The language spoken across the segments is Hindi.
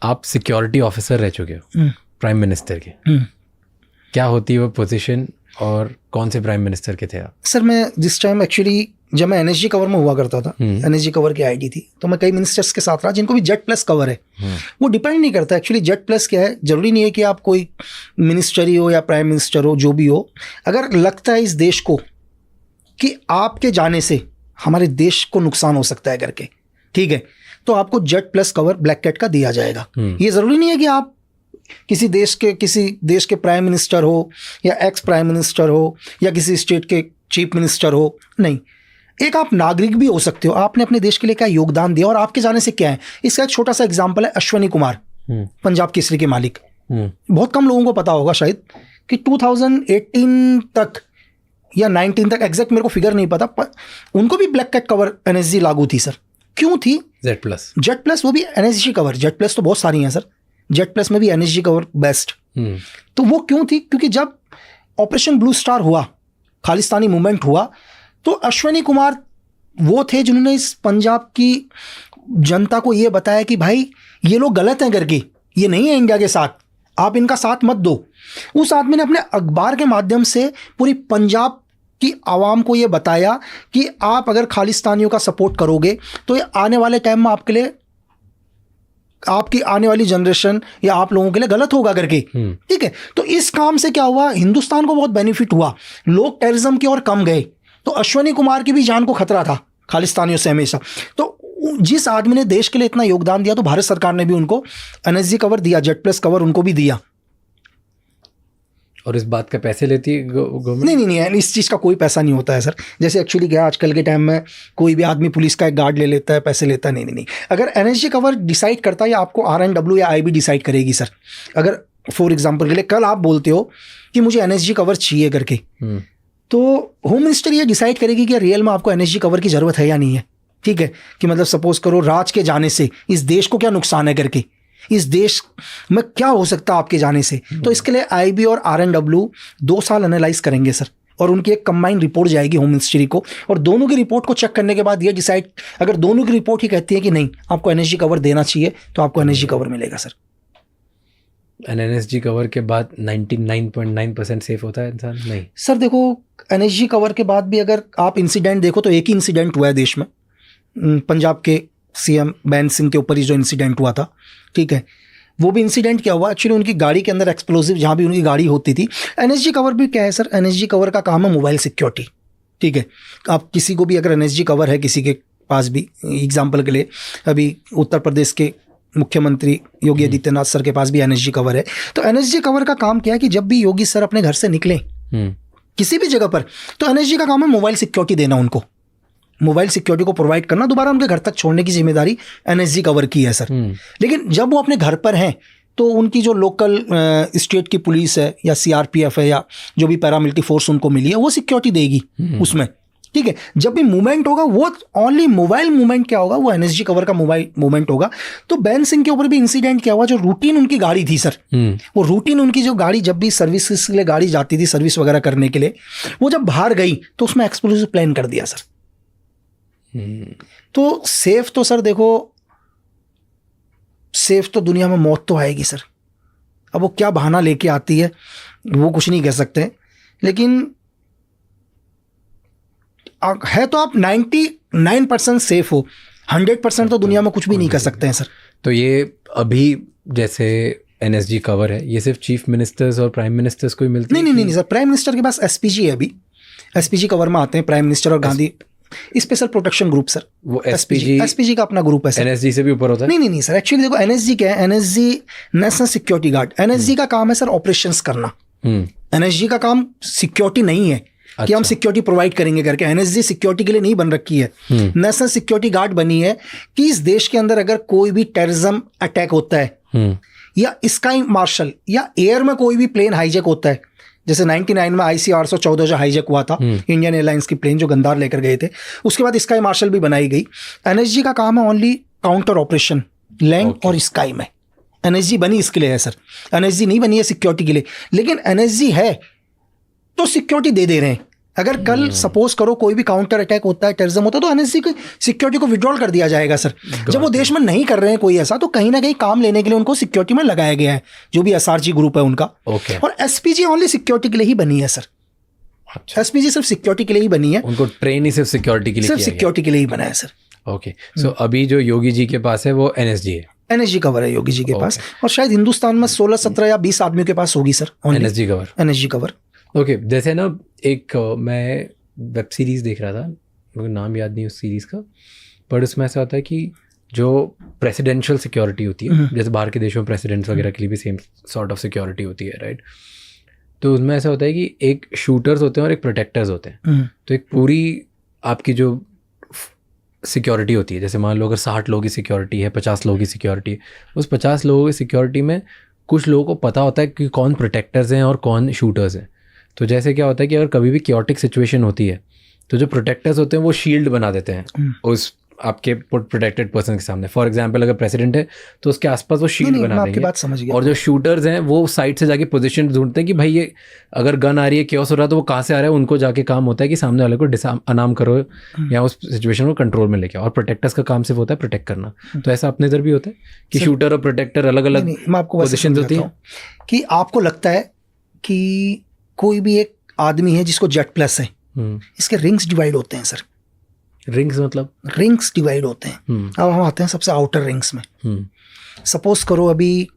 आप सिक्योरिटी ऑफिसर रह चुके हो प्राइम मिनिस्टर के, क्या होती है वो पोजीशन और कौन से प्राइम मिनिस्टर के थे आप? सर मैं जिस टाइम एक्चुअली जब मैं एनएसजी कवर में हुआ करता था, एनएसजी कवर की आईडी थी, तो मैं कई मिनिस्टर्स के साथ रहा जिनको भी जेड प्लस कवर है। वो डिपेंड नहीं करता एक्चुअली जेड प्लस क्या है, जरूरी नहीं है कि आप कोई मिनिस्टरी हो या प्राइम मिनिस्टर हो, जो भी हो, अगर लगता है इस देश को कि आपके जाने से हमारे देश को नुकसान हो सकता है करके, ठीक है, तो आपको Z plus cover black cat का दिया जाएगा। ये जरूरी नहीं है कि आप किसी देश के प्राइम मिनिस्टर हो या एक्स प्राइम मिनिस्टर हो या किसी स्टेट के चीफ मिनिस्टर हो, नहीं, एक आप नागरिक भी हो सकते हो। आपने अपने देश के लिए क्या योगदान दिया और आपके जाने से क्या है। इसका एक छोटा सा एग्जांपल है अश्वनी कुमार, पंजाब केसरी के मालिक। बहुत कम लोगों को पता होगा शायद कि 2018 तक या 19 तक, एग्जैक्ट मेरे को फिगर नहीं पता, पर उनको भी ब्लैक कैट कवर एनएसजी लागू थी सर। क्यों थी? जेड प्लस वो भी एनएसजी कवर, जेड प्लस तो बहुत सारी हैं सर, जेड प्लस में भी एनएसजी कवर बेस्ट। तो वो क्यों थी? क्योंकि जब ऑपरेशन ब्लू स्टार हुआ, खालिस्तानी मूवमेंट हुआ, तो अश्वनी कुमार वो थे जिन्होंने इस पंजाब की जनता को ये बताया कि भाई ये लोग गलत हैं करके, ये नहीं है इंडिया के साथ, आप इनका साथ मत दो। उस आदमी ने अपने अखबार के माध्यम से पूरी पंजाब की आवाम को ये बताया कि आप अगर खालिस्तानियों का सपोर्ट करोगे तो ये आने वाले टाइम में आपके लिए, आपकी आने वाली जनरेशन या आप लोगों के लिए गलत होगा करके, ठीक है। तो इस काम से क्या हुआ, हिंदुस्तान को बहुत बेनिफिट हुआ, लोग टेररिज्म की ओर कम गए। तो अश्वनी कुमार की भी जान को खतरा था खालिस्तानियों से हमेशा। तो जिस आदमी ने देश के लिए इतना योगदान दिया, तो भारत सरकार ने भी उनको एनएसजी कवर दिया, जेड प्लस कवर उनको भी दिया। और इस बात का पैसे लेती है गवर्नमेंट? नहीं, इस चीज़ का कोई पैसा नहीं होता है सर। जैसे एक्चुअली क्या आजकल के टाइम में कोई भी आदमी पुलिस का एक गार्ड ले लेता है, पैसे लेता है, नहीं। अगर एनएसजी कवर डिसाइड करता है या आपको RNW या IB डिसाइड करेगी सर। अगर फॉर एग्जाम्पल के लिए कल आप बोलते हो कि मुझे एनएसजी कवर चाहिए करके, तो होम मिनिस्टर ये डिसाइड करेगी कि रियल में आपको एनएसजी कवर की जरूरत है या नहीं है, ठीक है। कि मतलब सपोज करो राज के जाने से इस देश को क्या नुकसान है करके, इस देश में क्या हो सकता है आपके जाने से। तो इसके लिए IB और RNW 2 साल एनालाइज करेंगे सर, और उनकी एक कंबाइंड रिपोर्ट जाएगी होम मिनिस्ट्री को, और दोनों की रिपोर्ट को चेक करने के बाद ये डिसाइड, अगर दोनों की रिपोर्ट ही कहती है कि नहीं आपको एनएसजी कवर देना चाहिए, तो आपको एनएसजी कवर मिलेगा सर। एनएसजी कवर के बाद 99.9% सेफ होता है इंसान? नहीं सर, देखो एनएसजी कवर के बाद भी अगर आप इंसिडेंट देखो तो एक ही इंसिडेंट हुआ है देश में, पंजाब के CM बैन सिंह के ऊपर ही जो इंसिडेंट हुआ था, ठीक है। वो भी इंसिडेंट क्या हुआ, एक्चुअली उनकी गाड़ी के अंदर एक्सप्लोजिव, जहाँ भी उनकी गाड़ी होती थी। एनएसजी कवर भी क्या है सर, एनएसजी कवर का काम है मोबाइल सिक्योरिटी, ठीक है। आप किसी को भी अगर एनएसजी कवर है किसी के पास भी, एग्जाम्पल के लिए अभी उत्तर प्रदेश के मुख्यमंत्री योगी आदित्यनाथ सर के पास भी एनएसजी कवर है। तो एनएसजी कवर का काम क्या है कि जब भी योगी सर अपने घर से निकले किसी भी जगह पर, तो एनएसजी का काम है मोबाइल सिक्योरिटी देना, उनको मोबाइल सिक्योरिटी को प्रोवाइड करना, दोबारा उनके घर तक छोड़ने की जिम्मेदारी एनएसजी कवर की है सर। लेकिन जब वो अपने घर पर हैं तो उनकी जो लोकल स्टेट की पुलिस है या CRPF है या जो भी पैरामिलिट्री फोर्स उनको मिली है, वो सिक्योरिटी देगी उसमें, ठीक है। जब भी मूवमेंट होगा वो ओनली मोबाइल मूवमेंट क्या होगा, वो एनएसजी कवर का मोबाइल मूवमेंट होगा। तो बैन सिंह के ऊपर भी इंसिडेंट क्या हुआ, जो रूटीन उनकी गाड़ी थी सर, वो रूटीन उनकी जो गाड़ी जब भी सर्विस के लिए गाड़ी जाती थी सर्विस वगैरह करने के लिए, वो जब बाहर गई तो उसमें एक्सप्लोजिव प्लान कर दिया सर। तो सेफ तो सर देखो, सेफ तो दुनिया में मौत तो आएगी सर। अब वो क्या बहाना लेके आती है वो कुछ नहीं कह सकते, लेकिन है तो आप 99% सेफ हो, 100% तो दुनिया में कुछ भी नहीं कर सकते हैं सर। तो ये अभी जैसे एनएसजी कवर है, ये सिर्फ चीफ मिनिस्टर्स और प्राइम मिनिस्टर्स को ही मिलती है? नहीं सर, प्राइम मिनिस्टर के पास SPG है, अभी SPG कवर में आते हैं प्राइम मिनिस्टर और Gandhi special protection group sir. वो SPG का अपना ग्रुप है सर। एनएसजी से भी ऊपर होता है? नहीं सर, एक्चुअली देखो एनएसजी क्या है, NSG national security guard. NSG का काम है सर ऑपरेशंस करना। एनएसजी का काम सिक्योरिटी नहीं है कि हम सिक्योरिटी प्रोवाइड करेंगे करके। एनएसजी सिक्योरिटी के लिए नहीं बन रखी है, नेशनल सिक्योरिटी गार्ड बनी है कि इस देश के अंदर अगर कोई भी टेररिज्म अटैक होता है या स्काई मार्शल या एयर में कोई भी प्लेन हाईजैक होता है, जैसे 99 में IC-814 जो हाईजैक हुआ था इंडियन एयरलाइंस की प्लेन जो गंदार लेकर गए थे, उसके बाद स्काई मार्शल भी बनाई गई। एनएसजी का काम है ओनली काउंटर ऑपरेशन लैंड और स्काई में। एनएसजी बनी इसके लिए है सर, एनएसजी नहीं बनी है सिक्योरिटी के लिए। लेकिन एनएसजी है तो सिक्योरिटी दे रहे हैं, अगर कल सपोज करो कोई भी काउंटर अटैक होता है, टेररिज्म होता है, तो एनएसजी की सिक्योरिटी को विड्रॉल कर दिया जाएगा सर। जब वो देश में नहीं कर रहे हैं कोई ऐसा, तो कहीं ना कहीं काम लेने के लिए उनको सिक्योरिटी में लगाया गया है, जो भी एसआरजी ग्रुप है उनका। और एसपीजी ओनली सिक्योरिटी के लिए ही बनी है सर। एसपीजी सिर्फ सिक्योरिटी के लिए ही बनी है, उनको ट्रेन ही सिर्फ सिक्योरिटी के लिए, सिर्फ सिक्योरिटी के लिए ही बना है सर। ओके, सो अभी जो योगी जी के पास है वो एनएसजी है, एनएसजी कवर है योगी जी के पास, और शायद हिंदुस्तान में 16, 17 या 20 आदमियों के पास होगी sir NSG cover. NSG cover. Okay, जैसे ना एक मैं वेब सीरीज देख रहा था, मुझे नाम याद नहीं उस सीरीज का, पर उसमें ऐसा होता है कि जो प्रेसिडेंशियल सिक्योरिटी होती है, जैसे बाहर के देशों में प्रेसिडेंट्स वगैरह के लिए भी सेम सॉर्ट ऑफ सिक्योरिटी होती है, राइट? तो उसमें ऐसा होता है कि एक शूटर्स होते हैं और एक प्रोटेक्टर्स होते हैं। तो एक पूरी आपकी जो सिक्योरिटी होती है, जैसे मान लो अगर 60 लोगों की सिक्योरिटी है, 50 लोगों की सिक्योरिटी है, उस 50 लोगों की सिक्योरिटी में कुछ लोगों को पता होता है कि कौन प्रोटेक्टर्स हैं और कौन शूटर्स हैं। तो जैसे क्या होता है कि अगर कभी भी क्योटिक सिचुएशन होती है, तो जो प्रोटेक्टर्स होते हैं वो शील्ड बना देते हैं उस आपके प्रोटेक्टेड पर्सन के सामने। फॉर एग्जांपल अगर प्रेसिडेंट है तो उसके आसपास वो शील्ड बना देंगे। बात समझ गया। और जो शूटर्स हैं वो साइड से जाके पोजीशन ढूंढते हैं कि भाई ये अगर गन आ रही है, क्योस हो रहा है, तो वो कहाँ से आ रहा है, उनको जाके काम होता है कि सामने वाले को अनाम करो या उस सिचुएशन को कंट्रोल में लेके आओ। और प्रोटेक्टर्स का काम सिर्फ होता है प्रोटेक्ट करना। तो ऐसा अपने इधर भी होता है कि शूटर और प्रोटेक्टर अलग अलग पोजिशन होती है। कि आपको लगता है कि कोई भी एक आदमी है जिसको जेट प्लस है, इसके रिंग्स डिवाइड होते हैं सर। रिंग्स मतलब रिंग्स डिवाइड होते हैं। अब हम आते हैं सबसे आउटर रिंग्स में। सपोज करो अभी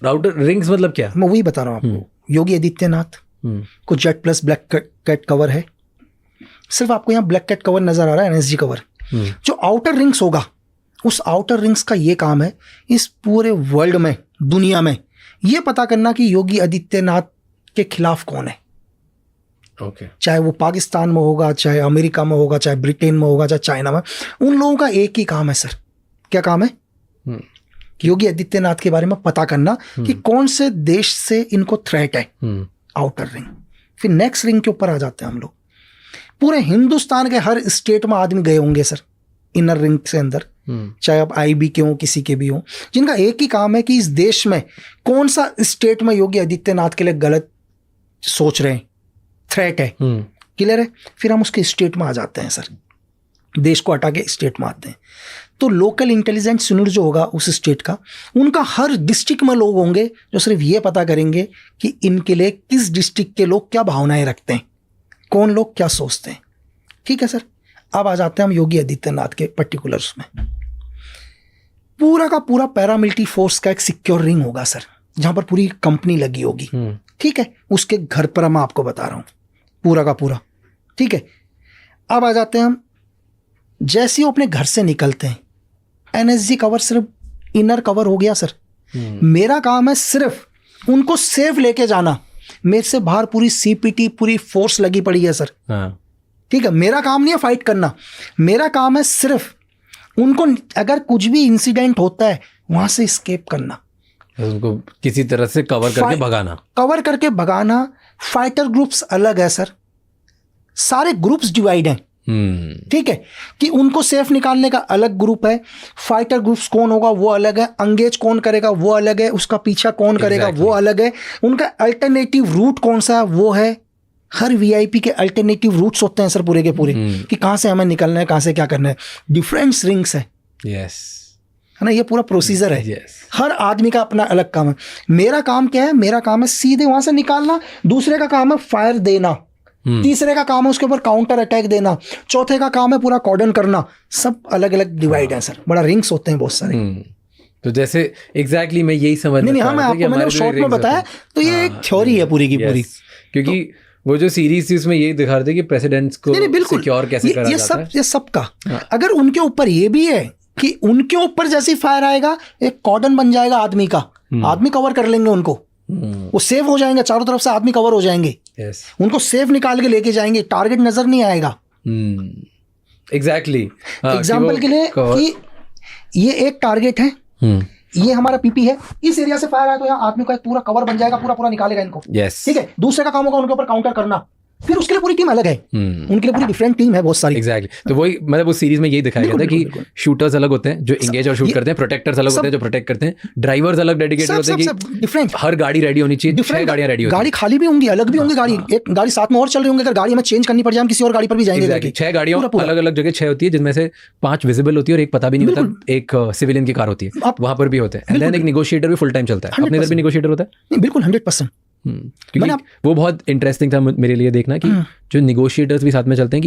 आउटर रिंग्स मतलब क्या, मैं वही बता रहा हूँ आपको। योगी आदित्यनाथ को Z plus black cat cover है, सिर्फ आपको यहाँ ब्लैक कैट कवर नजर आ रहा है, एनएसजी कवर। जो आउटर रिंग्स होगा, उस आउटर रिंग्स का ये काम है इस पूरे वर्ल्ड में, दुनिया में ये पता करना कि योगी आदित्यनाथ के खिलाफ कौन है। चाहे वो पाकिस्तान में होगा, चाहे अमेरिका में होगा, चाहे ब्रिटेन में होगा, चाहे चाइना में, उन लोगों का एक ही काम है सर। क्या काम है? कि योगी आदित्यनाथ के बारे में पता करना कि कौन से देश से इनको थ्रेट है। Outer ring. फिर नेक्स्ट रिंग के ऊपर आ जाते हैं हम लोग। पूरे हिंदुस्तान के हर स्टेट में आदमी गए होंगे सर इनर रिंग से अंदर, चाहे अब आईबी के हो, किसी के भी हो, जिनका एक ही काम है कि इस देश में कौन सा स्टेट में योगी आदित्यनाथ के लिए गलत सोच रहे हैं, थ्रेट है। क्लियर है? फिर हम उसके स्टेट में आ जाते हैं सर, देश को हटा के स्टेट में आते हैं। तो लोकल इंटेलिजेंस यूनिट जो होगा उस स्टेट का, उनका हर डिस्ट्रिक्ट में लोग होंगे जो सिर्फ ये पता करेंगे कि इनके लिए किस डिस्ट्रिक्ट के लोग क्या भावनाएं रखते हैं, कौन लोग क्या सोचते हैं। ठीक है सर। अब आ जाते हैं हम योगी आदित्यनाथ के पर्टिकुलर्स में। पूरा का पूरा पैरामिलिट्री फोर्स का एक सिक्योर रिंग होगा सर, जहां पर पूरी कंपनी लगी होगी। ठीक है, उसके घर पर मैं आपको बता रहा हूं पूरा का पूरा। ठीक है। अब आ जाते हैं हम, जैसे ही अपने घर से निकलते हैं, एनएसजी कवर सिर्फ इनर कवर हो गया सर। मेरा काम है सिर्फ उनको सेफ लेके जाना। मेरे से बाहर पूरी सीपीटी, पूरी फोर्स लगी पड़ी है सर। ठीक है, मेरा काम नहीं है फाइट करना, मेरा काम है सिर्फ उनको अगर कुछ भी इंसिडेंट होता है वहां से एस्केप करना, उनको किसी तरह से कवर करके भगाना। फाइटर ग्रुप्स अलग है सर, सारे ग्रुप्स डिवाइड हैं। ठीक है, कि उनको सेफ निकालने का अलग ग्रुप है, फाइटर ग्रुप्स कौन होगा वो अलग है, अंगेज कौन करेगा वो अलग है, उसका पीछा कौन करेगा वो अलग है, उनका अल्टरनेटिव रूट कौन सा है वो है। हर वीआईपी के अल्टरनेटिव रूट्स होते हैं सर पूरे के पूरे, कि कहां से हमें निकलना है, कहां से क्या करना है। डिफरेंट रिंग्स है, है ना, ये पूरा प्रोसीजर है। हर आदमी का अपना अलग काम है। मेरा काम क्या है? मेरा काम है सीधे वहां से निकालना, दूसरे का काम है फायर देना, तीसरे का काम है उसके ऊपर काउंटर अटैक देना, चौथे का काम है पूरा कॉर्डन करना। सब अलग अलग डिवाइड है सर, बड़ा रिंग्स होते हैं बहुत सारे। तो जैसे एग्जैक्टली मैं यही समझ नहीं, हाँ, मैं आपको मैंने शॉर्ट में बताया, तो ये एक थ्योरी है पूरी की पूरी। क्योंकि वो जो सीरीज थी उसमें यही दिखा रहे थे कि प्रेसिडेंट्स को सिक्योर कैसे करा जाता है। ये सब का अगर उनके ऊपर ये भी है कि उनके ऊपर जैसे फायर आएगा एक कॉर्डन बन जाएगा आदमी का, आदमी कवर कर लेंगे उनको, वो सेफ हो जाएंगे, चारों तरफ से आदमी कवर हो जाएंगे। उनको सेफ निकाल के लेके जाएंगे, टारगेट नजर नहीं आएगा। एग्जैक्टली। एग्जाम्पल के लिए कि ये एक टारगेट है, ये हमारा पीपी है, इस एरिया से फायर आया तो यहाँ आदमी का एक पूरा कवर बन जाएगा, पूरा पूरा निकालेगा इनको। ठीक है, दूसरे का काम होगा उनके ऊपर काउंटर करना, फिर उसके लिए पूरी टीम अलग है, उनके लिए पूरी डिफरेंट टीम है बहुत सारी। एग्जैक्टली, तो वही मतलब उस सीरीज में यही दिखाया गया था कि शूटर्स अलग होते हैं जो इंगेज और शूट करते हैं, प्रोटेक्टर्स अलग होते हैं जो प्रोटेक्ट करते हैं, ड्राइवर्स अलग डेडिकेटेड होते हैं कि डिफरेंट, हर गाड़ी रेडी होनी चाहिए, 6 गाड़ियां रेडी होती हैं, गाड़ी खाली भी होंगी, अलग भी होंगी गाड़ी, एक गाड़ी साथ में और चल रही होंगी, अगर गाड़ी हमें चेंज करनी पड़ जाए हम किसी और गाड़ी पर भी जाएंगे। 6 गाड़ियां अलग अलग जगह 6 होती है, जिनमें से 5 विजिबल होती है और एक पता भी नहीं होता, एक सिविलियन की कार होती है, वहां पर भी होते हैं। एंड देन एक नेगोशिएटर भी फुल टाइम चलता है, अपने इधर भी नेगोशिएटर होता है। बिल्कुल 100%। क्योंकि वो बहुत इंटरेस्टिंग था मेरे लिए देखना कि जो नेगोशिएटर्स भी साथ में चलते हैं कि